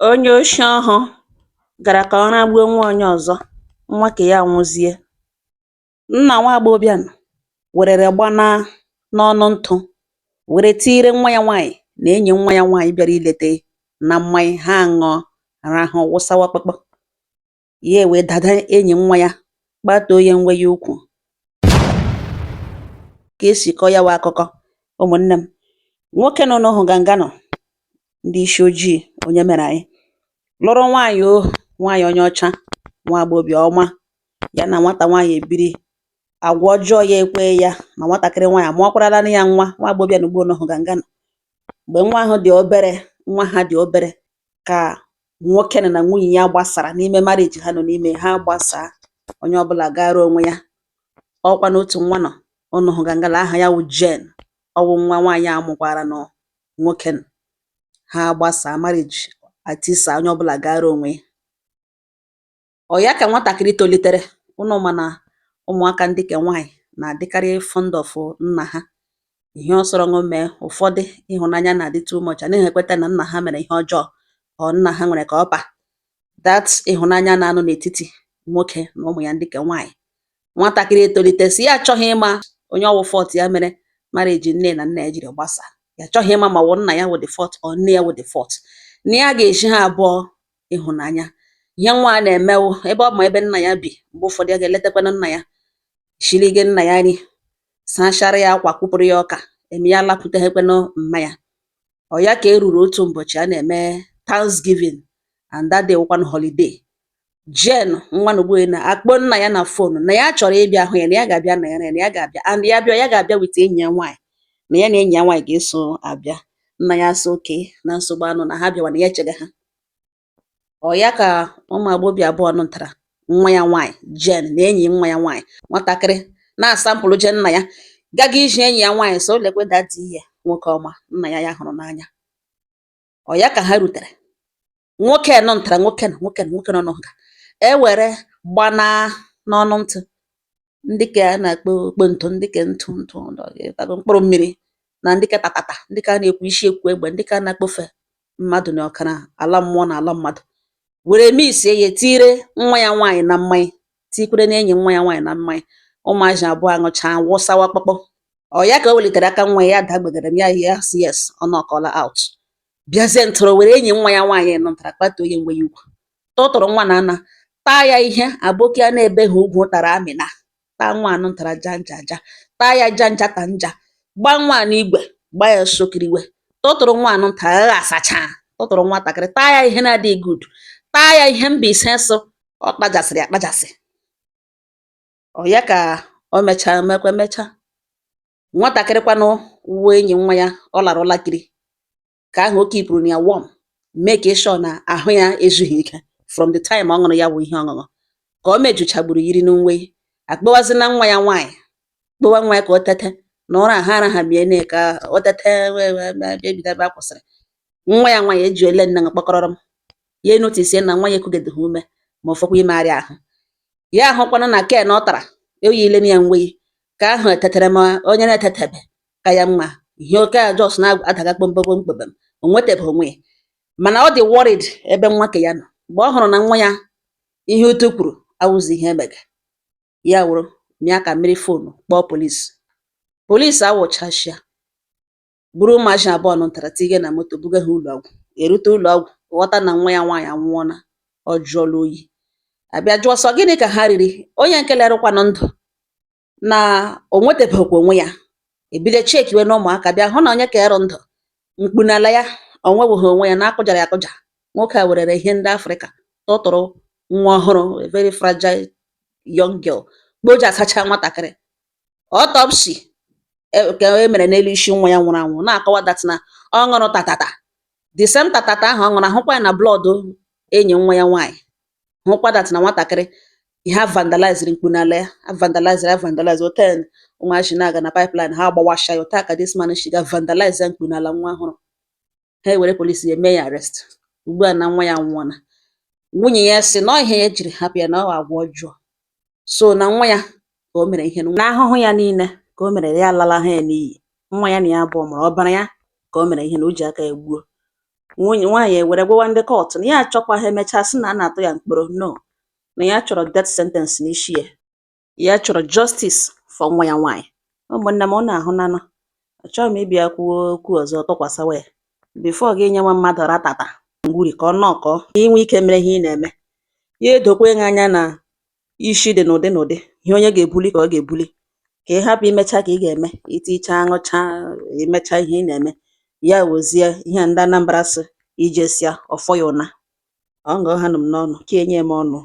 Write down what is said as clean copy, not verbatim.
Onye oshi ahụ gara ka ọ ragbuo nwa onye ọzọ, nwa ka ya nwụzie. Nna nwa agbọghọbịa werere gbanaa n'ọnụ ntụ were tiire nwa ya nwaanyị na enyi nwa ya nwaanyị bịara ilete na mmanya ha ṅụọ rahụ wụsawa kpakpọ. Ya wee dada enyi nwa ya kpatoo ya nwe ya ukwu. Ka esi kọọ ya wụ akụkọ, ụmụnne m, nwoke nọ n'ohu ganganọ ndị isi ojii onye mere anyị lụrụ nwaanyị nwaanyị onye ọcha, nwa agbọghọbịa ọma, ya na nwata nwaanyị ebiri. Agwa ọjọọ ya ekwe ya na nwatakịrị nwaanyị amụọkwarala ya nwa agbọghọbịa na ugbo n'ohu ganganọ. Mgbe nwa ahụ dị obere, nwa ha dị obere, ka nwoke na nwunye ya gbasara n'ime marriage ha nọ n'ime, ha gbasaa, onye ọbụla gara onwe ya. Ọkwa n'otu nwa nọ n'ohu ganganọ, aha ya wụ Jane, ọ wụ nwa nwaanyị a mụkwara nọ nwoke. Ha gbasaa marriage atisa, onye ọbụla gara onwe ya. Ọ ya ka nwatakịrị tolitere, unu ma na ụmụaka ndị ke nwaanyị na-adịkarị fond of nna ha. Ihe ọ sọrọ ṅụ mee, ụfọdụ ịhụnanya na-adị too much, anaghị ekweta na nna ha mere ihe ọjọọ ọ nna ha nwere ka ọpa. That ịhụnanya na-anụ n'etiti nwoke na ụmụ ya ndị ke nwaanyị. Nwatakịrị etolite si ya achọghị ịma onye ọwụ fault ya mere marriage nne na nna ya jiri gbasaa. Ya achọghị ịma ma ọ wụ nna ya wụ the fault or nne ya wụ the fault. Na ya ga-eji ha abụọ ịhụnanya. Ihe nwa a na-emewu ebe ọ ma ebe nna ya bi, mgbe ụfọdụ ya ga-eletakwanụ nna ya, shirige nna ya nri, sachara ya akwa, kwụpụrụ ya ọka, eme ya lapụteghekwanụ mma ya. Ọ ya ka e ruru otu ụbọchị a na-eme Thanksgiving and that day wụkwanụ holiday. Jane nwa na ogbenye na-akpọ nna ya na fonu na ya chọrọ ịbịa hụ ya, na ya ga-abịa na ya ga-abịa, and ya bịa, ya ga-abịa with enyi ya nwaanyị, na ya na enyi ya nwaanyị ga-eso abịa. Nna ya sị okay na nsogbu anụ na ha bịawa na ya echega ha. Ọ ya ka ụmụ agbọghọbịa abụọ nụtara nwa ya nwaanyị Jane na enyi nwa ya nwaanyị, nwatakịrị na-asampụlụ je nna ya gaga iji enyi ya nwaanyị so lekwe dadi ya nwoke ọma nna ya ya hụrụ n'anya. Ọ ya ka ha rutere, nwoke nụtara nwoke nọ n'ụga ewere gbanaa n'ọnụ ntụ, ndị ke a na-akpọ okponto, ndị ke ntụ mkpụrụ mmiri, na ndị ke tatata, ndị ke a na-ekwu isi ekwu egbe, ndị ke a na-akpọfe mmadụ na ọkara ala mmụọ na ala mmadụ, were misie ya tiire nwa ya nwaanyị na mmanya, tikwere na enyi nwa ya nwaanyị na mmanya. Ụmụazị abụọ aṅụchaa wụsawa kpakpọ. Ọ ya ka o welitere aka nwa ya dagbegara m ya yes ọ nọkọla out. Bịazie ntụrụ were enyi nwa ya nwaanyị nụtara kpatoo ya nwe ya ukwu, tụtụrụ nwa na ana, taa ya ihe aboki a na-ebeghị ugwu tara amịna, taa nwa nụtara janjaja, taa ya janja ta nja, gba nwa n'igwe, gba ya sokiriwe, tụtụrụ nwa nụtara agha asacha, tụtụrụ nwatakịrị, taa ya ihe na-adịghị good, taa ya ihe Mbaise sụ ọ kpajasịrị akpajasị. Ọ ya ka o mechaa mecha, nwatakịrị kwanụ wụ enyi nwa ya ọ lara ụlakiri, ka ahụ o kipụrụ ya warm, make sure na ahụ ya ezughị ike from the time ọ ṅụrụ ya bụ ihe ọṅụṅụ, ka o mejuchagburu yiri n'uwe, akpọwazina nwa ya nwaanyị, kpọwa nwa ya ka o tete na ụra ha arahabie ka o tete ebido ebe a kwụsịrị. Nwa ya nwaanyị eji ele nne kpọkọrọrọ m, ya enotisie na nwa ya ekugedeghị ume ma ọfọkwa imegharị ahụ. Ya ahụkwanụ na ken ọ tara oyile ya nweyi, ka ahụ etetere ma onye na-etetebe ka ya mma. Ihe oke a jos na-adaga kpomkpom, o nwetebeghị onwe ya, mana ọ dị worried ebe nwa ke ya nọ. Mgbe ọ hụrụ na nwa ya ihe utu kwuru awụzi ihe emege, ya wụrụ mịa ka mmiri fonu kpọọ polisi. Polisi awụchashịa, buru ụmụazị abụọ nụtara tinye na moto buga ha ụlọọgwụ. Erute ụlọọgwụ ghọta na nwa ya nwaanyị anwụọla, ọ jụọla oyi. Abịa jụọ sọ gịnị ka ha riri, onye nke lerụkwanụ ndụ na o nwetebeghịkwa onwe ya. Ebido chekiwe na ụmụaka bịa hụ na onye ka erụ ndụ, mkpu n'ala ya o nwebeghị onwe ya, na akụjara ya akụja. Nwoke a werere ihe ndị Afrịka tụtụrụ nwa ọhụrụ, a very fragile young girl, kpoji asacha nwatakịrị. Autopsy ka e mere n'elu isi nwa ya nwụrụ anwụ na-akọwa that na ọ ṅụrụ tatata, the same tatata ahụ ọ ṅụrụ ahụkwa ya na blood enyi nwa ya nwaanyị, hụkwa that na nwatakịrị ha vandaliziri mkpu n'ala ya, vandalize oten ụmụazị na-aga na pipeline ha agbawasha ya, otu ka this man shiga vandalize mkpu n'ala nwa ọhụrụ. Ha ewere polisi ya mee ya arrest. Ugbu a na nwa ya nwụọla. Nwunye ya sị na ihe ya ejiri hapụ ya na ọ agwa ọjọọ, so na nwa ya ka o mere ihe na ahụhụ ya niile ka o mere ya alala ha ya n'iyi. Nwa ya na ya abụọ mụrụ, ọbara ya ka o mere ihe na o ji aka ya gbuo. nwaanyị ewere gwawa ndị kọtụ na ya achọkwaghị emechaa sị na a na-atụ ya mkpọrọ, no, na ya chọrọ death sentence n'isi ya. Ya chọrọ justice for nwa ya nwaanyị. Ụmụnne m, ọ na-ahụ nanụ. Achọghị m ịbịa kwuo okwu ọzọ tụkwasịwa ya. Before gị nyewa mmadụ ratata ngwuri ka ọ nọkọọ ka inwe ike mere ihe ị na-eme. Ya edokwe gị anya na isi dị n'ụdị n'ụdị, ihe onye ga-ebuli ka ọ ga-ebuli, ka ị hapụ imecha ka ị ga-eme, itichaa ṅụchaa, imecha ihe ị na-eme, ya wezie ihe ndị Anambra sị ijesịa ọfọ ya ụna. Ọ ngọ ha nụ m n'ọnụ ka enye m ọnụ.